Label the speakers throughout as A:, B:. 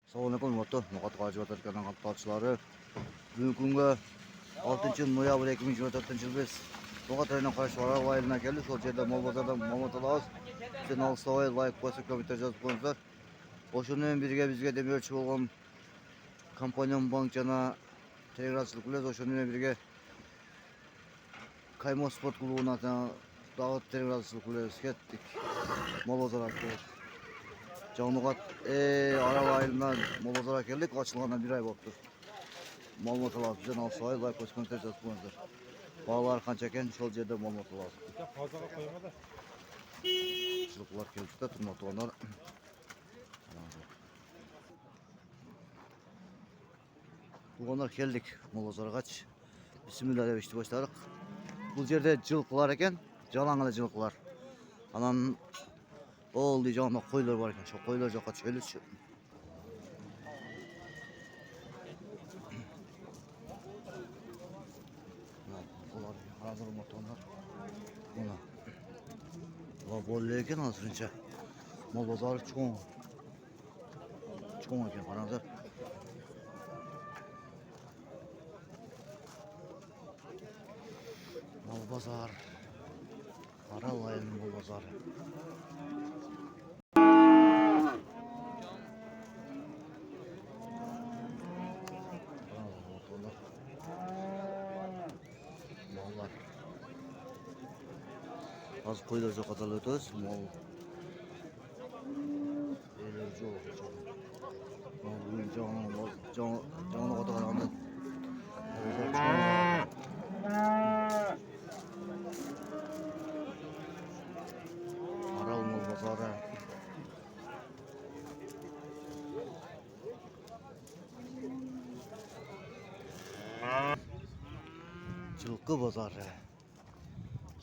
A: Assalamualaikum warahmatullahi wabarakatuh. Kanal kapatçıları. Bugün günge 6 noyabr 2024 yıl biz Tokat ayına karşı Araba ayına geldik. Sol yerde Molbazar'dan Muhammed Alağız. Sen alsavay like basıp komentar yazıp koyunuzlar. Oşunun bizge demirçi olan kampanyanın bankçana telegrafçılık biliriz. Oşunun birge Kayma Sport Klubu'na dağıt telegrafçılık biliriz. Kettik. Molbazar attık. Canlıkat araba ayından Molbazar'a geldik. Açılğandan bir ay baktı. Malmat lazım. Bizden alsavay like basıp komentar yazıp koyunuzlar. Bağlar kançaken şol yerde malmat lazım.
B: Fazla koyma da.
A: Çılıklar kelçukta turmakta onlar. Bu onlar geldik Molbazar'a kaç. Bismillahirrahmanirrahim başladık. Bu yerde cılıklar eken, jalangılı cılıklar. Anan ol diyeceğim koyular var eken, şu koyular çok kaç ölüş. Bunlar hazır motorlar. Buna. Va bolle eken azınca. Molbazar çoğun. Çoğun eken karanızlar. Molbazar. Aralayın Molbazar. Motorlar. Mallar. Az koyular çok atalı ötüz. Mal. Eğlence olur. Mal bugün canlı kata karandı. Aral Molbazar'a. Çılgı bazarı.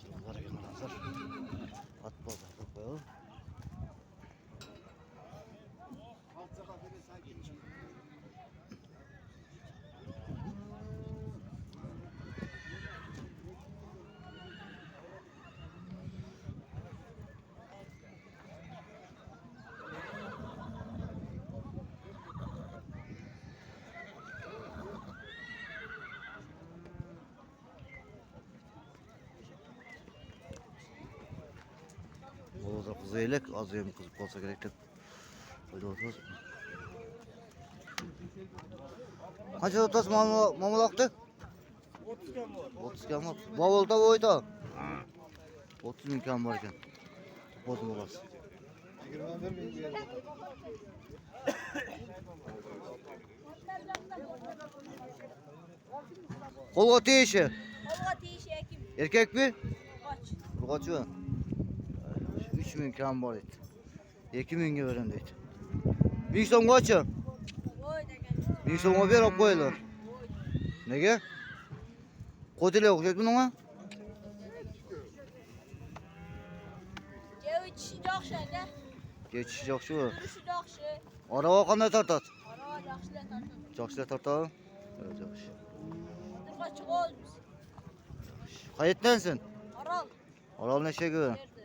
A: Çılgılara gelin hazır. At bazarı koyalım. Molbazar kızı elek az yemi kızıp olsa gerek de. Böyle oturuz. Kaçta tutasın mamulaktı?
B: 30 gram var.
A: 30 km. Bavulda boyda. 30 bin km varken. Bozum olası.
B: 21 bin lira.
A: Kol ateşi.
C: Hava ateşi ekim.
A: Erkek mi?
C: Kaç?
A: Bu kaçı? 3 bin km var et. 2 bin gibi veren deyit. Bir son kaçı?
C: Oy da geldi.
A: Bir son o bir op koyulur.
C: Oy.
A: Nege? Kodile okuyacak mı ona?
C: Cevi çişi jakşaydı.
A: Geçiş yok şu.
C: Kırışı jakşı.
A: Araba kanday tartat.
C: Ara jakşılar tartın.
A: Jakşılar tartat. Evet jakşı.
C: Dırga çıkıyoruz biz.
A: Kayıtlensin.
C: Aral.
A: Aral ne şey gibi?
C: Nerede?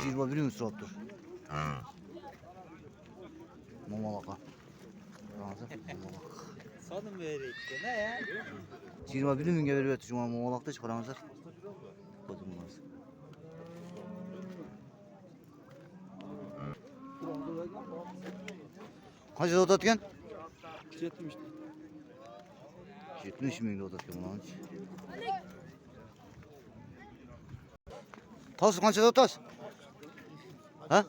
A: 21 mi suratdır? Mamalaka. Mamalaka.
B: Sanım vereyim ne ya?
A: 21 min gibi veriyor cuma mamalakta çıkaramazlar. Kodum var. Kaç lira otatken?
B: 70.
A: 70 min lira otatken ulan. Tas kaç lira tas? Ha?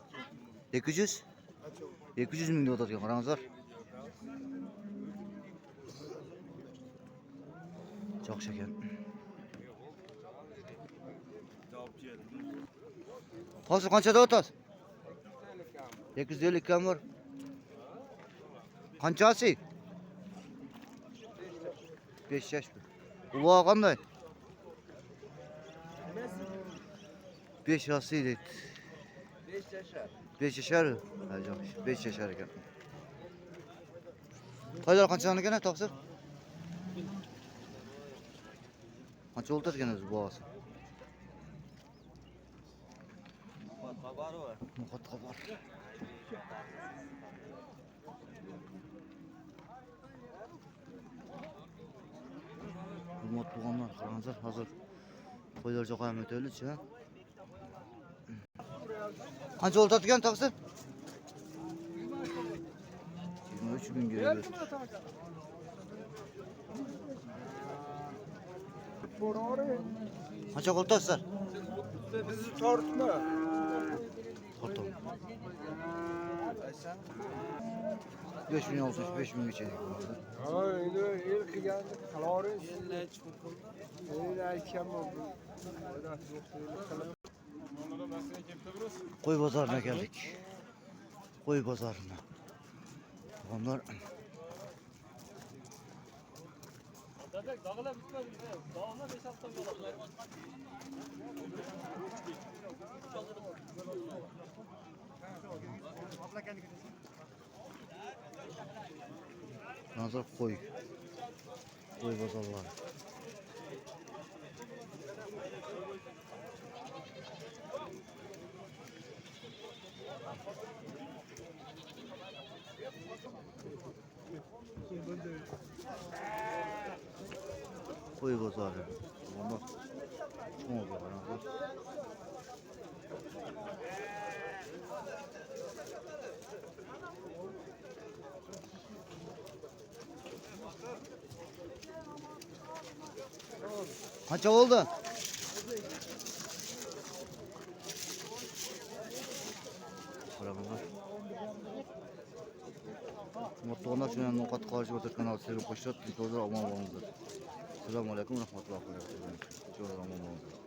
A: 200? 200 min lira otatken karamazlar. Çok şeker. Tas kaç lira otas? 250 kam var. Kançası? 5 yaş mı? Ulağa kanday? 5 yaşıydı.
B: 5 yaşar.
A: 5 yaşar. Hacım 5 yaşar eken. Kaçlar kançanı gene taksır? Kança oldu gene bu ağası?
B: Kabar var.
A: Mukat kabar. Tuğanlar karanızlar hazır. Koylar çok ahmet öyle ha. Kaç oldu atken taksir? 23 bin geliyor. Kaç oldu taksir?
B: Bizi tortma.
A: Tortum. 5 bin olsun 5 bin geçecek.
B: Öyle ilk geldi. Kalori. Öyle kim oldu?
A: Koy pazarına geldik. Koy pazarına. Onlar nazar koy. Koy pazarlar. Koy pazarı. Onlar çok oldu nazar. Kaç oldu? Paralar. Mutlu olmak için nokat karşı otur kanal sevim koşut. Dikkat aman olunuz. Selamun aleyküm rahmetullahi ve berekatuhu. Çok aman olunuz.